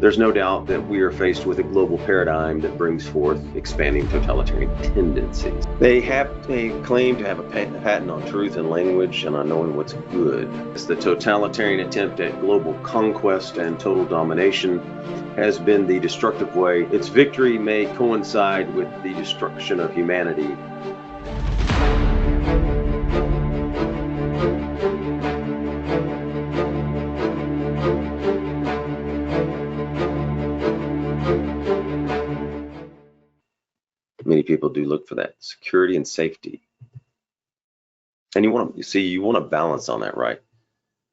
There's no doubt that we are faced with a global paradigm that brings forth expanding totalitarian tendencies. They claim to have a patent on truth and language and on knowing what's good. It's the totalitarian attempt at global conquest and total domination has been the destructive way. Its victory may coincide with the destruction of humanity. Many people do look for that security and safety. And you want to balance on that, right?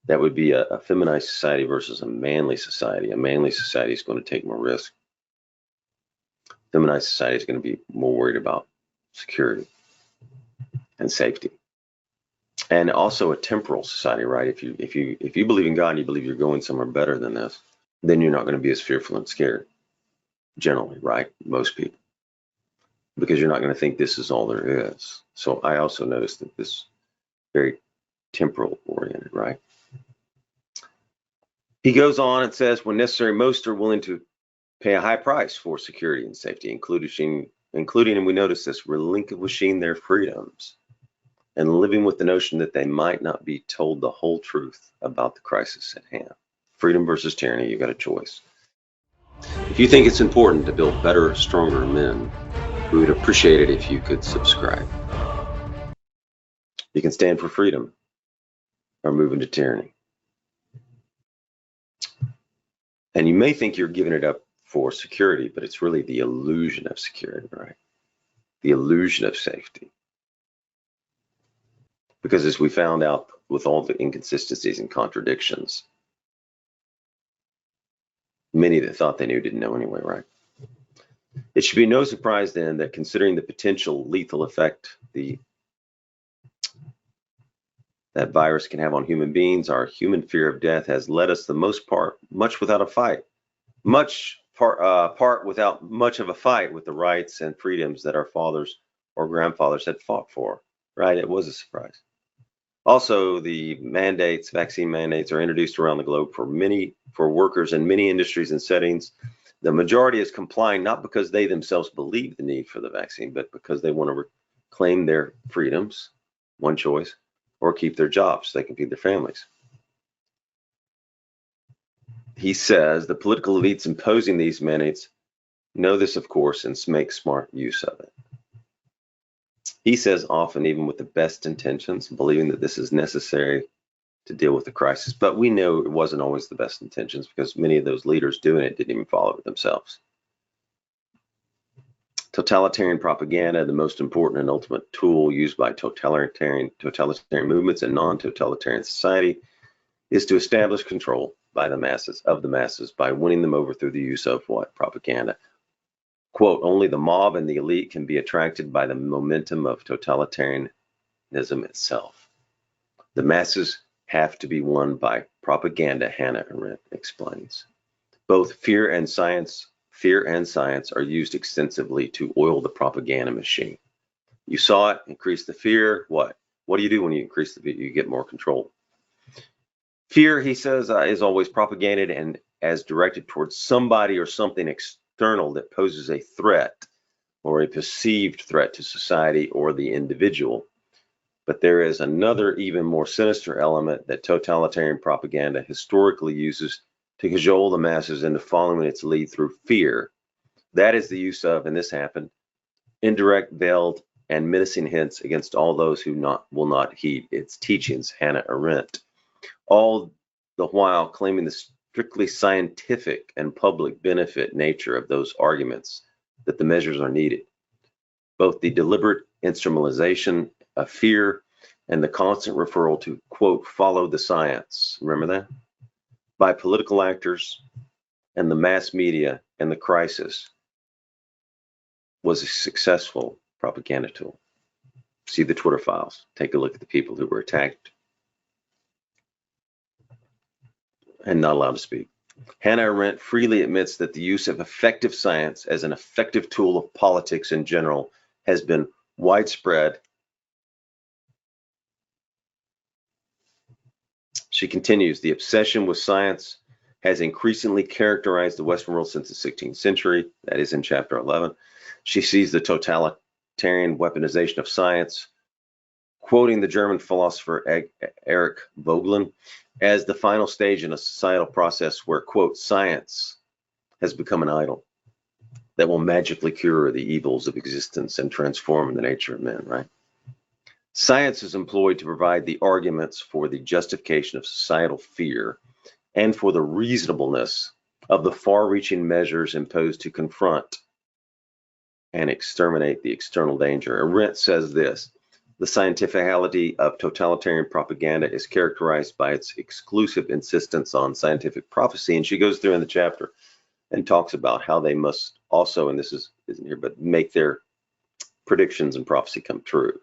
That would be a feminized society versus a manly society. A manly society is going to take more risk. Feminized society is going to be more worried about security and safety. And also a temporal society, right? If you believe in God and you believe you're going somewhere better than this, then you're not going to be as fearful and scared. Generally, right? Most people. Because you're not going to think this is all there is. So I also noticed that this very temporal oriented, right? He goes on and says, when necessary, most are willing to pay a high price for security and safety, including, and we notice this, relinquishing their freedoms and living with the notion that they might not be told the whole truth about the crisis at hand. Freedom versus tyranny, you've got a choice. If you think it's important to build better, stronger men, we would appreciate it if you could subscribe. You can stand for freedom or move into tyranny. And you may think you're giving it up for security, but it's really the illusion of security, right? The illusion of safety. Because as we found out with all the inconsistencies and contradictions, many that thought they knew didn't know anyway, right? It should be no surprise then that considering the potential lethal effect that virus can have on human beings, our human fear of death has led us the most part, much without a fight, part without much of a fight with the rights and freedoms that our fathers or grandfathers had fought for, right? It was a surprise. Also, the vaccine mandates are introduced around the globe for workers in many industries and settings. The majority is complying not because they themselves believe the need for the vaccine, but because they want to reclaim their freedoms, one choice, or keep their jobs so they can feed their families. He says the political elites imposing these mandates know this, of course, and make smart use of it. He says often, even with the best intentions, believing that this is necessary to deal with the crisis. But we know it wasn't always the best intentions because many of those leaders doing it didn't even follow it themselves. Totalitarian propaganda, the most important and ultimate tool used by totalitarian movements and non-totalitarian society, is to establish control by the masses, by winning them over through the use of what? Propaganda. Quote, only the mob and the elite can be attracted by the momentum of totalitarianism itself. The masses have to be won by propaganda, Hannah Arendt explains. Both fear and science are used extensively to oil the propaganda machine. You saw it, increase the fear. What do you do when you increase the fear? You get more control. Fear, he says, is always propagated and as directed towards somebody or something external that poses a threat or a perceived threat to society or the individual. But there is another even more sinister element that totalitarian propaganda historically uses to cajole the masses into following its lead through fear. That is the use of, and this happened, indirect, veiled, and menacing hints against all those who will not heed its teachings, Hannah Arendt. All the while claiming the strictly scientific and public benefit nature of those arguments that the measures are needed. Both the deliberate instrumentalization of fear and the constant referral to, quote, follow the science, remember that? By political actors and the mass media and the crisis was a successful propaganda tool. See the Twitter files. Take a look at the people who were attacked and not allowed to speak. Hannah Arendt freely admits that the use of effective science as an effective tool of politics in general has been widespread. She continues, the obsession with science has increasingly characterized the Western world since the 16th century. That is in chapter 11. She sees the totalitarian weaponization of science, quoting the German philosopher Erich Vogelin, as the final stage in a societal process where, quote, science has become an idol that will magically cure the evils of existence and transform the nature of men, right? Science is employed to provide the arguments for the justification of societal fear and for the reasonableness of the far-reaching measures imposed to confront and exterminate the external danger. Arendt says this: the scientificality of totalitarian propaganda is characterized by its exclusive insistence on scientific prophecy. And she goes through in the chapter and talks about how they must also, and this isn't here, but make their predictions and prophecy come true.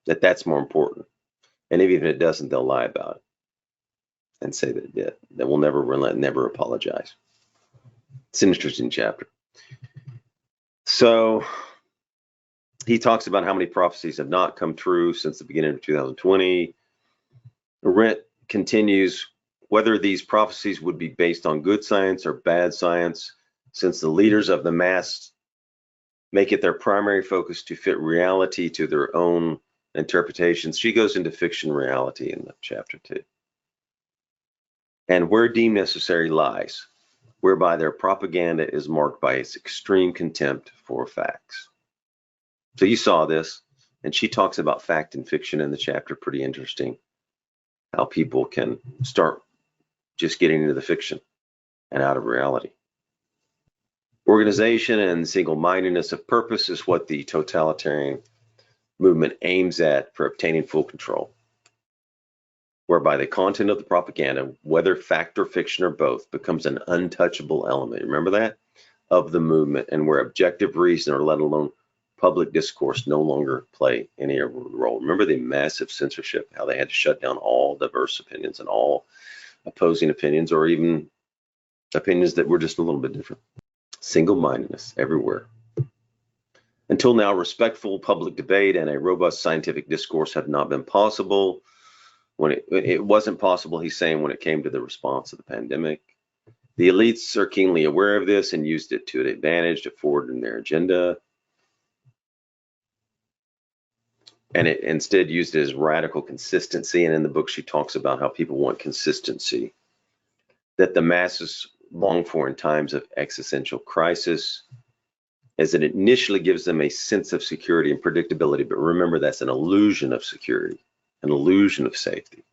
That's more important. And even if it doesn't, they'll lie about it and say that it did. That will never relent, never apologize. It's an interesting chapter. So he talks about how many prophecies have not come true since the beginning of 2020. Arendt continues, whether these prophecies would be based on good science or bad science, since the leaders of the mass make it their primary focus to fit reality to their own interpretations. She goes into fiction reality in chapter 2. And where deemed necessary lies, whereby their propaganda is marked by its extreme contempt for facts. So you saw this, and she talks about fact and fiction in the chapter, pretty interesting, how people can start just getting into the fiction and out of reality. Organization and single-mindedness of purpose is what the totalitarian movement aims at for obtaining full control, whereby the content of the propaganda, whether fact or fiction or both, becomes an untouchable element. Remember that? Of the movement, and where objective reason, or let alone public discourse, no longer play any role. Remember the massive censorship, how they had to shut down all diverse opinions and all opposing opinions, or even opinions that were just a little bit different. Single-mindedness everywhere. Until now, respectful public debate and a robust scientific discourse have not been possible. When it wasn't possible, he's saying, when it came to the response to the pandemic. The elites are keenly aware of this and used it to an advantage to forward in their agenda. And it instead used it as radical consistency. And in the book, she talks about how people want consistency that the masses long for in times of existential crisis, as it initially gives them a sense of security and predictability. But remember, that's an illusion of security, an illusion of safety.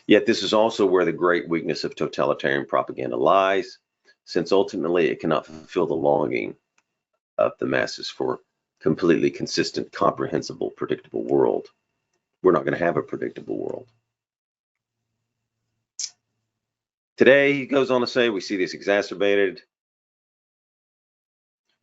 Yet this is also where the great weakness of totalitarian propaganda lies, since ultimately it cannot fulfill the longing of the masses for completely consistent, comprehensible, predictable world. We're not going to have a predictable world. Today, he goes on to say, we see this exacerbated.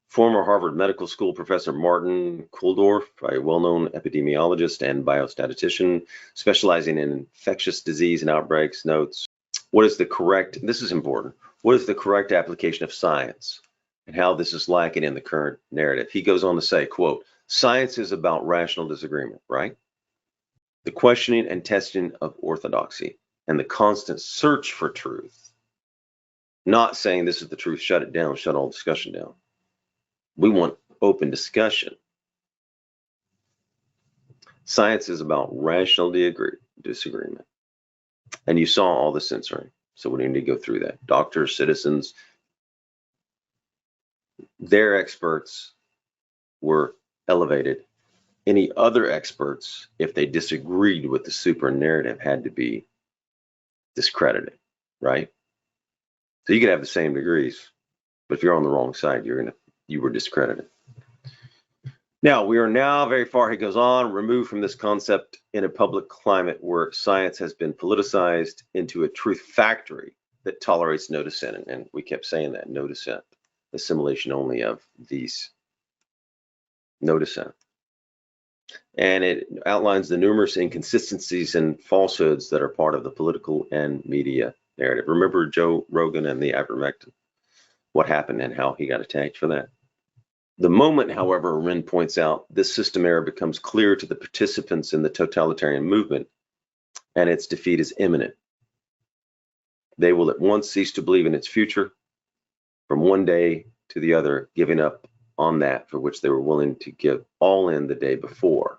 Former Harvard Medical School professor Martin Kulldorff, a well-known epidemiologist and biostatistician specializing in infectious disease and outbreaks, notes, what is the correct, this is important, what is the correct application of science and how this is lacking in the current narrative? He goes on to say, quote, science is about rational disagreement, right? The questioning and testing of orthodoxy and the constant search for truth. Not saying this is the truth, shut it down, shut all discussion down. We want open discussion. Science is about rational disagreement. And you saw all the censoring. So we need to go through that. Doctors, citizens, their experts were elevated. Any other experts, if they disagreed with the super narrative, had to be discredited, right? So you could have the same degrees, but if you're on the wrong side, you were discredited. Now, we are now very far, he goes on, removed from this concept in a public climate where science has been politicized into a truth factory that tolerates no dissent. And we kept saying that, no dissent, assimilation only of these, no dissent. And it outlines the numerous inconsistencies and falsehoods that are part of the political and media narrative. Remember Joe Rogan and the ivermectin, what happened and how he got attacked for that. The moment, however, Wren points out, this system error becomes clear to the participants in the totalitarian movement, and its defeat is imminent. They will at once cease to believe in its future, from one day to the other, giving up on that for which they were willing to give all in the day before.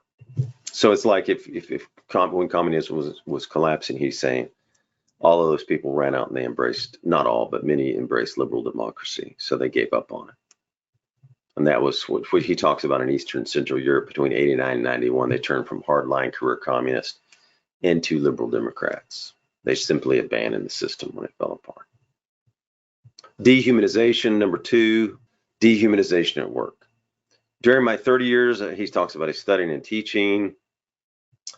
So it's like when communism was collapsing, he's saying all of those people ran out and they embraced, not all, but many embraced liberal democracy. So they gave up on it. And that was what he talks about in Eastern Central Europe between 89 and 91. They turned from hardline career communists into liberal Democrats. They simply abandoned the system when it fell apart. Dehumanization, number 2, dehumanization at work. During my 30 years, he talks about his studying and teaching.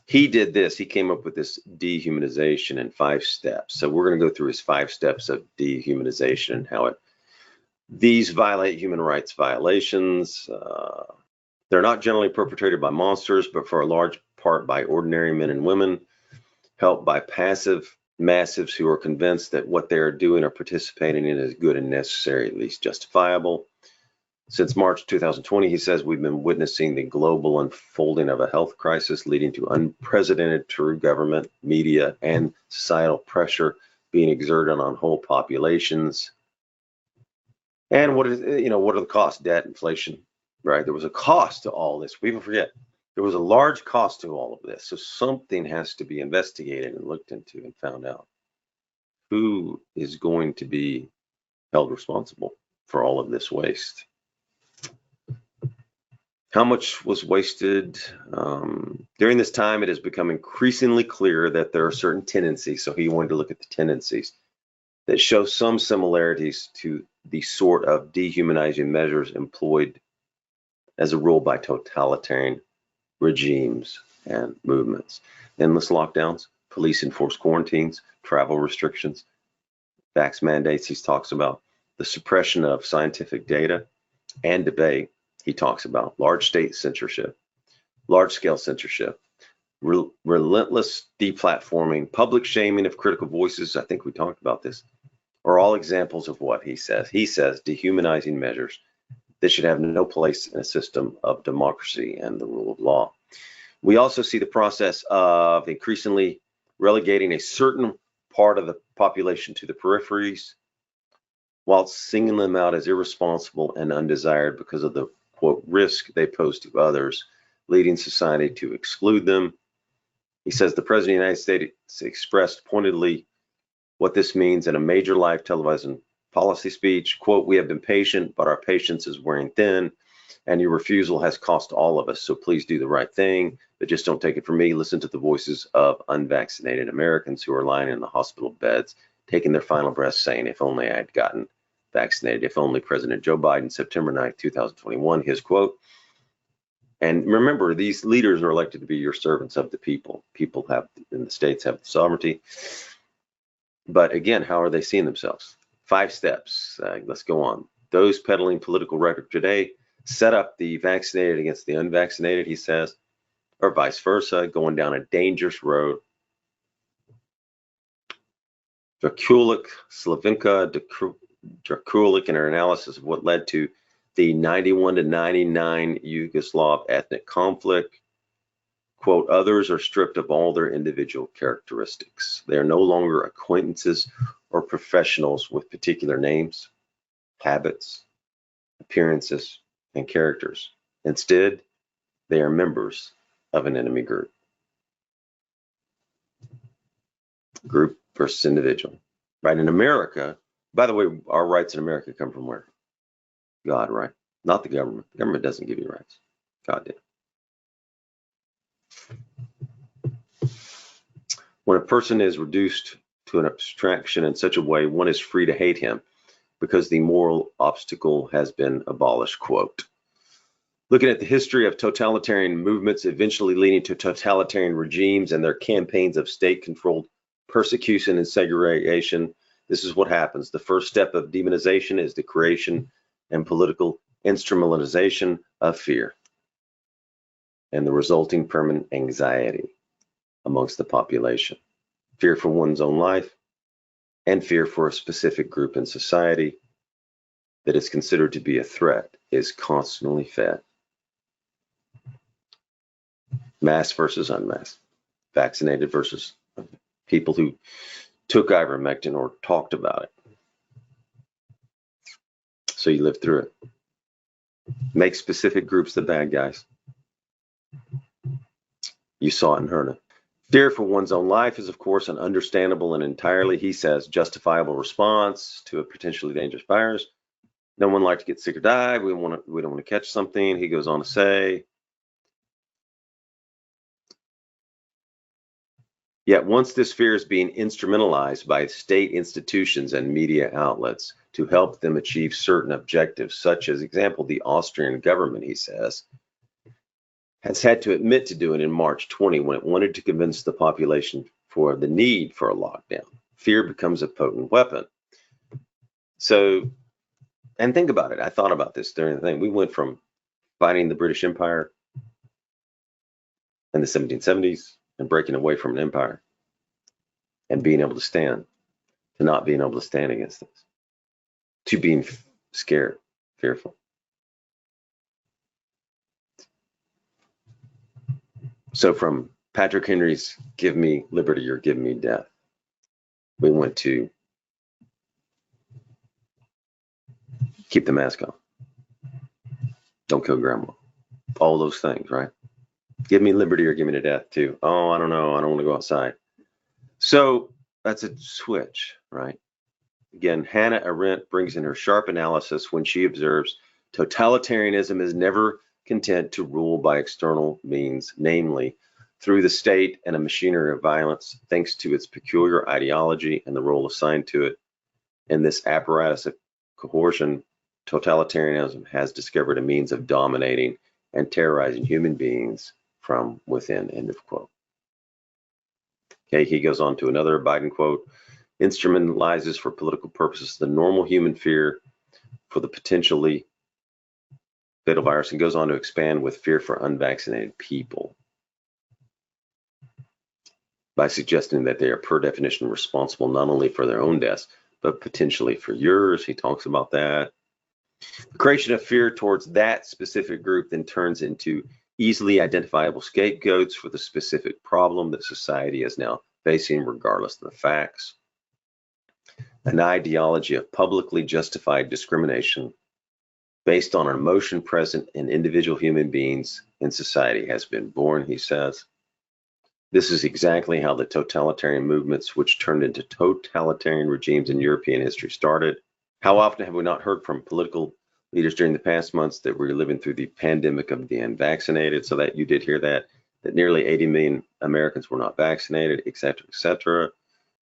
He did this. He came up with this dehumanization in 5 steps. So we're going to go through his 5 steps of dehumanization and how these violate human rights violations. They're not generally perpetrated by monsters, but for a large part by ordinary men and women, helped by passive massives who are convinced that what they are doing or participating in is good and necessary, at least justifiable. Since March 2020, he says, we've been witnessing the global unfolding of a health crisis leading to unprecedented true government, media, and societal pressure being exerted on whole populations. And what are the costs? Debt, inflation, right? There was a cost to all this. People forget. There was a large cost to all of this. So something has to be investigated and looked into and found out. Who is going to be held responsible for all of this waste? How much was wasted? During this time, it has become increasingly clear that there are certain tendencies. So he wanted to look at the tendencies that show some similarities to the sort of dehumanizing measures employed as a rule by totalitarian regimes and movements. Endless lockdowns, police enforced quarantines, travel restrictions, vax mandates. He talks about the suppression of scientific data and debate. He talks about large state censorship, large scale censorship, relentless deplatforming, public shaming of critical voices. I think we talked about this. Are all examples of what he says. He says dehumanizing measures that should have no place in a system of democracy and the rule of law. We also see the process of increasingly relegating a certain part of the population to the peripheries, while singling them out as irresponsible and undesired because of the, quote, risk they pose to others, leading society to exclude them. He says the President of the United States expressed pointedly what this means in a major live television policy speech, quote, we have been patient, but our patience is wearing thin, and your refusal has cost all of us. So please do the right thing, but just don't take it from me. Listen to the voices of unvaccinated Americans who are lying in the hospital beds, taking their final breaths, saying, if only I had gotten vaccinated, if only President Joe Biden, September 9th, 2021, his quote. And remember, these leaders are elected to be your servants of the people. People have, in the states, have the sovereignty. But again, how are they seeing themselves? 5 steps. Let's go on. Those peddling political rhetoric today set up the vaccinated against the unvaccinated, he says, or vice versa, going down a dangerous road. Slavinka Drakulik in her analysis of what led to the 91 to 99 Yugoslav ethnic conflict, quote, others are stripped of all their individual characteristics. They are no longer acquaintances or professionals with particular names, habits, appearances, and characters. Instead, they are members of an enemy group. Group versus individual. Right? In America, by the way, our rights in America come from where? God, right? Not the government. The government doesn't give you rights. God did. When a person is reduced to an abstraction in such a way, one is free to hate him because the moral obstacle has been abolished, quote. Looking at the history of totalitarian movements eventually leading to totalitarian regimes and their campaigns of state-controlled persecution and segregation, this is what happens. The first step of demonization is the creation and political instrumentalization of fear and the resulting permanent anxiety amongst the population. Fear for one's own life and fear for a specific group in society that is considered to be a threat is constantly fed. Masked versus unmasked, vaccinated versus people who took ivermectin or talked about it. So you live through it. Make specific groups the bad guys. You saw it and heard it. Fear for one's own life is, of course, an understandable and entirely, he says, justifiable response to a potentially dangerous virus. No one likes to get sick or die. We don't want to catch something. He goes on to say, yet once this fear is being instrumentalized by state institutions and media outlets to help them achieve certain objectives, such as, example, the Austrian government, he says, has had to admit to doing in March 20 when it wanted to convince the population for the need for a lockdown. Fear becomes a potent weapon. So, and think about it. I thought about this during the thing. We went from fighting the British Empire in the 1770s and breaking away from an empire and being able to stand to not being able to stand against this, to being scared, fearful. So from Patrick Henry's give me liberty or give me death, we went to keep the mask on, don't kill grandma, all those things, right? Give me liberty or give me to death too. Oh, I don't know, I don't want to go outside. So that's a switch, right? Again, Hannah Arendt brings in her sharp analysis when she observes totalitarianism is never content to rule by external means, namely through the state and a machinery of violence, thanks to its peculiar ideology and the role assigned to it. In this apparatus of coercion, totalitarianism has discovered a means of dominating and terrorizing human beings from within, end of quote. Okay, he goes on to another Biden quote, instrumentalizes for political purposes the normal human fear for the potentially fatal virus, and goes on to expand with fear for unvaccinated people by suggesting that they are per definition responsible not only for their own deaths, but potentially for yours. He talks about that. The creation of fear towards that specific group then turns into easily identifiable scapegoats for the specific problem that society is now facing, regardless of the facts. An ideology of publicly justified discrimination based on an emotion present in individual human beings in society has been born, he says. This is exactly how the totalitarian movements, which turned into totalitarian regimes in European history, started. How often have we not heard from political leaders during the past months that we're living through the pandemic of the unvaccinated? So that you did hear that nearly 80 million Americans were not vaccinated, et cetera, et cetera.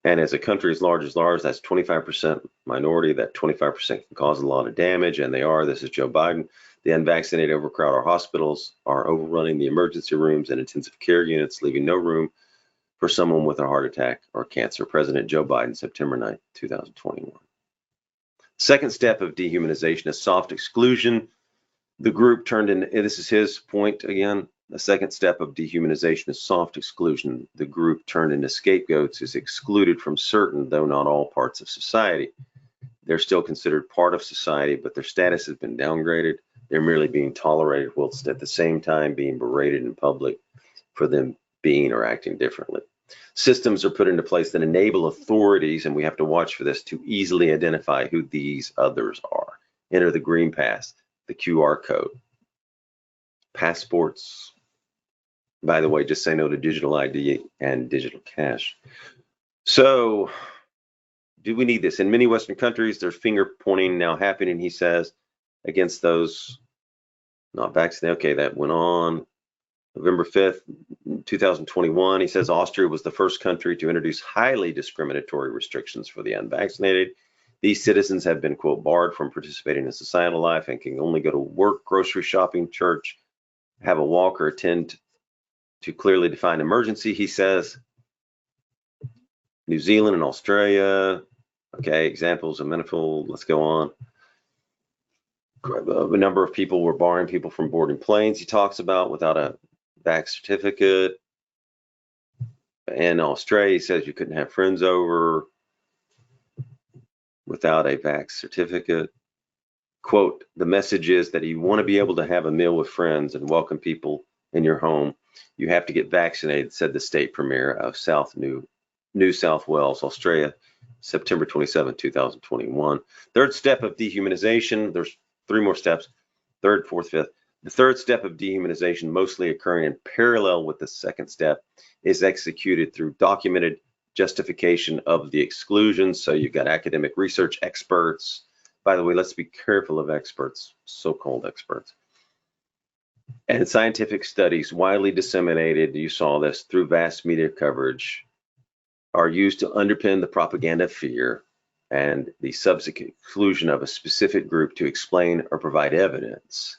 And as a country as large, that's 25% minority. That 25% can cause a lot of damage, and they are. This is Joe Biden. The unvaccinated overcrowd our hospitals, are overrunning the emergency rooms and intensive care units, leaving no room for someone with a heart attack or cancer. President Joe Biden, September 9th, 2021. Second step of dehumanization is soft exclusion. The group turned in, this is his point again, the second step of dehumanization is soft exclusion. The group turned into scapegoats is excluded from certain, though not all, parts of society. They're still considered part of society, but their status has been downgraded. They're merely being tolerated, whilst at the same time being berated in public for them being or acting differently. Systems are put into place that enable authorities, and we have to watch for this, to easily identify who these others are. Enter the green pass, the QR code. Passports, by the way, just say no to digital ID and digital cash. So, do we need this? In many Western countries, there's finger pointing now happening, he says, against those not vaccinated. Okay, that went on November 5th, 2021. He says Austria was the first country to introduce highly discriminatory restrictions for the unvaccinated. These citizens have been, quote, barred from participating in societal life and can only go to work, grocery shopping, church, have a walk, or attend to clearly defined emergency, he says. New Zealand and Australia, okay, examples of manifold, let's go on. A number of people were barring people from boarding planes, he talks about, without a vax certificate. In Australia, he says you couldn't have friends over without a vax certificate. Quote, the message is that you want to be able to have a meal with friends and welcome people in your home, you have to get vaccinated, said the state premier of South New New South Wales, Australia, September 27, 2021. Third step of dehumanization. There's 3 more steps. Third, fourth, fifth. The third step of dehumanization, mostly occurring in parallel with the second step, is executed through documented justification of the exclusion. So you've got academic research experts. By the way, let's be careful of experts, so-called experts. And scientific studies widely disseminated, you saw this, through vast media coverage, are used to underpin the propaganda of fear and the subsequent exclusion of a specific group to explain or provide evidence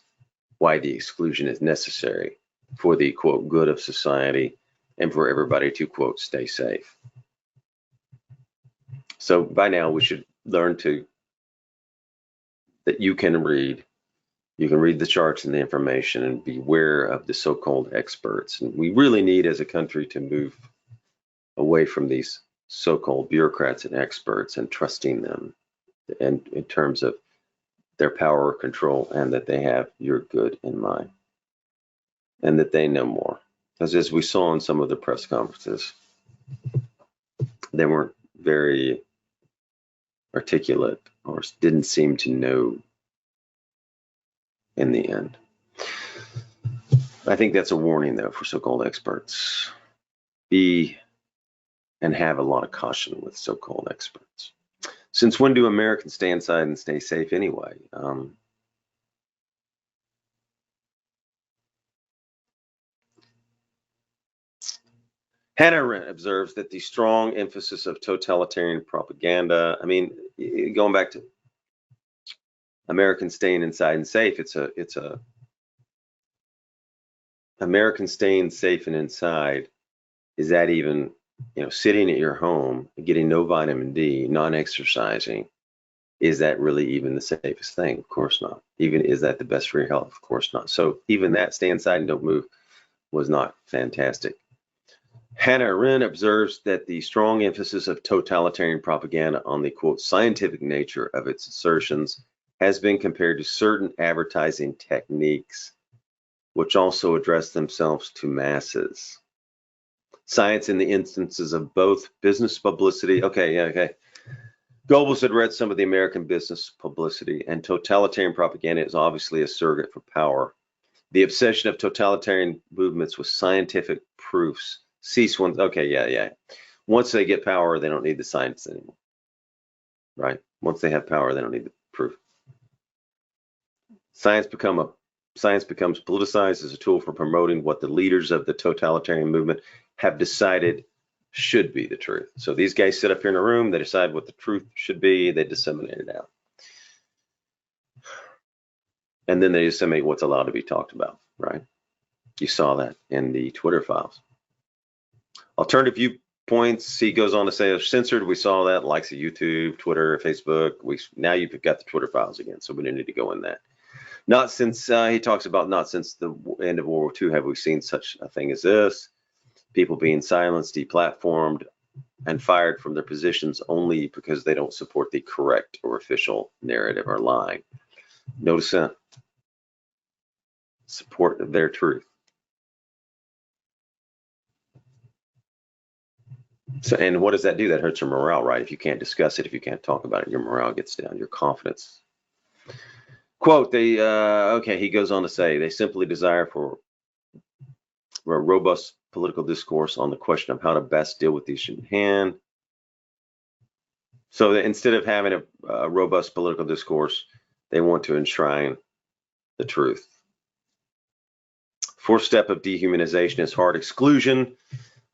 why the exclusion is necessary for the, quote, good of society and for everybody to, quote, stay safe. So by now we should learn that you can read the charts and the information and beware of the so-called experts. And we really need as a country to move away from these so-called bureaucrats and experts and trusting them and in terms of their power or control, and that they have your good in mind and that they know more. Because as we saw in some of the press conferences, they weren't very articulate or didn't seem to know in the end. I think that's a warning, though, for so-called experts. Be and have a lot of caution with so-called experts. Since when do Americans stay inside and stay safe anyway? Hannah Arendt observes that the strong emphasis of totalitarian propaganda, I mean, going back to Americans staying inside and safe, it's a Americans staying safe and inside. Is that even, sitting at your home, getting no vitamin D, non-exercising, is that really even the safest thing? Of course not. Even is that the best for your health? Of course not. So even that, stay inside and don't move, was not fantastic. Hannah Arendt observes that the strong emphasis of totalitarian propaganda on the, quote, scientific nature of its assertions has been compared to certain advertising techniques, which also address themselves to masses. Science in the instances of both business publicity. Okay. Goebbels had read some of the American business publicity, and totalitarian propaganda is obviously a surrogate for power. The obsession of totalitarian movements with scientific proofs cease once. Once they get power, they don't need the science anymore. Right? Once they have power, they don't need the proof. Science becomes politicized as a tool for promoting what the leaders of the totalitarian movement have decided should be the truth. So these guys sit up here in a room, they decide what the truth should be, they disseminate it out. And then they disseminate what's allowed to be talked about, right? You saw that in the Twitter files. Alternative viewpoints, he goes on to say, are censored. We saw that, likes of YouTube, Twitter, Facebook. Now you've got the Twitter files again, so we don't need to go in that. Not since, he talks about not since the end of World War II have we seen such a thing as this. People being silenced, deplatformed, and fired from their positions only because they don't support the correct or official narrative or line. No dissent. Support their truth. So, and what does that do? That hurts your morale, right? If you can't discuss it, if you can't talk about it, your morale gets down, your confidence. Quote, he goes on to say, they simply desire for a robust political discourse on the question of how to best deal with the issue at hand. So instead of having a robust political discourse, they want to enshrine the truth. Fourth step of dehumanization is hard exclusion.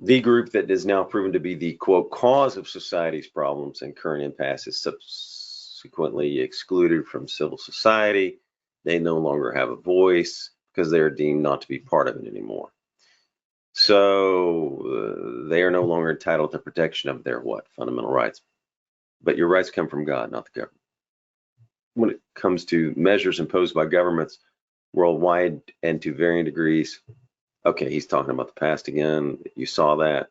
The group that is now proven to be the, quote, cause of society's problems and current impasse is subsequently excluded from civil society. They no longer have a voice because they are deemed not to be part of it anymore. So they are no longer entitled to protection of their what? Fundamental rights. But your rights come from God, not the government. When it comes to measures imposed by governments worldwide and to varying degrees, okay, he's talking about the past again. You saw that.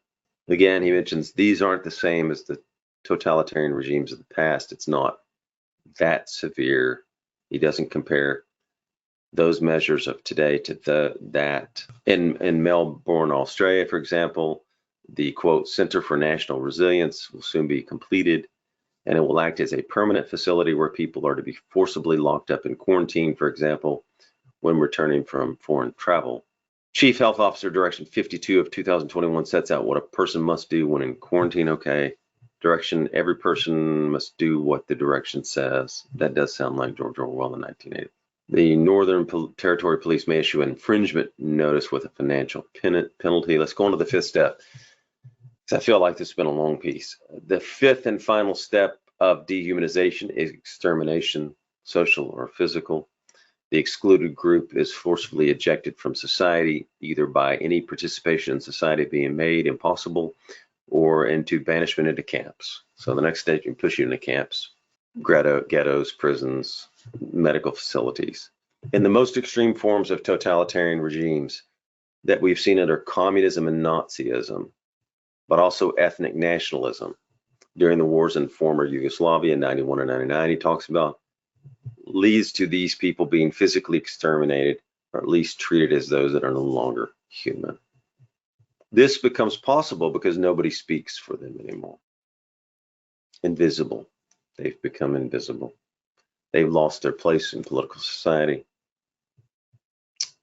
Again, he mentions these aren't the same as the totalitarian regimes of the past. It's not that severe. He doesn't compare those measures of today to that. In Melbourne, Australia, for example, The, quote, Center for National Resilience will soon be completed, and it will act as a permanent facility where people are to be forcibly locked up in quarantine, for example, when returning from foreign travel. Chief Health Officer Direction 52 of 2021 sets out what a person must do when in quarantine. Okay. Direction, every person must do what the direction says. That does sound like George Orwell in 1980. The Northern Territory Police may issue an infringement notice with a financial penalty. Let's go on to the fifth step, because I feel like this has been a long piece. The fifth and final step of dehumanization is extermination, social or physical. The excluded group is forcefully ejected from society, either by any participation in society being made impossible or into banishment into camps. So the next stage can push you into camps, ghettos, prisons, medical facilities. In the most extreme forms of totalitarian regimes that we've seen under communism and Nazism, but also ethnic nationalism during the wars in former Yugoslavia in 91 and 99, he talks about, leads to these people being physically exterminated, or at least treated as those that are no longer human. This becomes possible because nobody speaks for them anymore. Invisible. They've become invisible. They've lost their place in political society,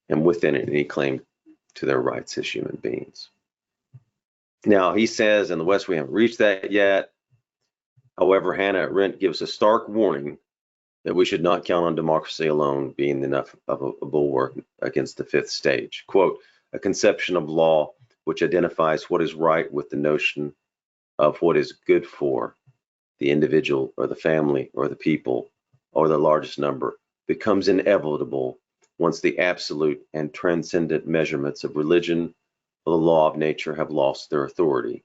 and within it, any claim to their rights as human beings. Now, he says in the West, we haven't reached that yet. However, Hannah Arendt gives a stark warning that we should not count on democracy alone being enough of a bulwark against the fifth stage. Quote, a conception of law which identifies what is right with the notion of what is good for the individual or the family or the people or the largest number becomes inevitable once the absolute and transcendent measurements of religion or the law of nature have lost their authority.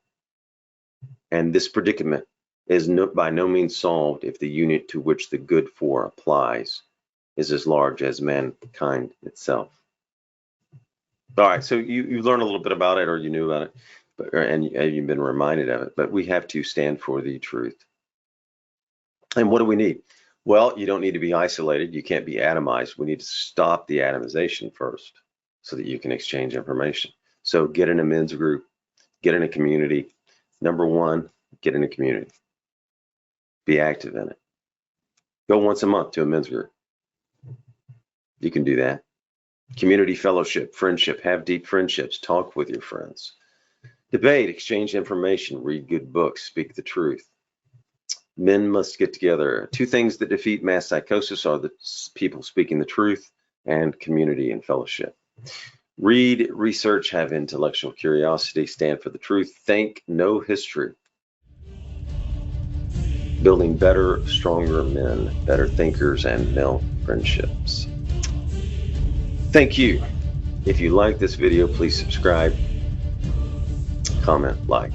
And this predicament is by no means solved if the unit to which the good for applies is as large as mankind itself. All right, so you learned a little bit about it, or you knew about it, and you've been reminded of it, but we have to stand for the truth. And what do we need? Well, you don't need to be isolated. You can't be atomized. We need to stop the atomization first so that you can exchange information. So get in a men's group, get in a community. Number one, get in a community. Be active in it. Go once a month to a men's group. You can do that. Community fellowship, friendship, have deep friendships, talk with your friends. Debate, exchange information, read good books, speak the truth. Men must get together. Two things that defeat mass psychosis are the people speaking the truth and community and fellowship. Read, research, have intellectual curiosity, stand for the truth, think, know history. Building better, stronger men, better thinkers, and male friendships. Thank you. If you like this video, please subscribe, comment, like.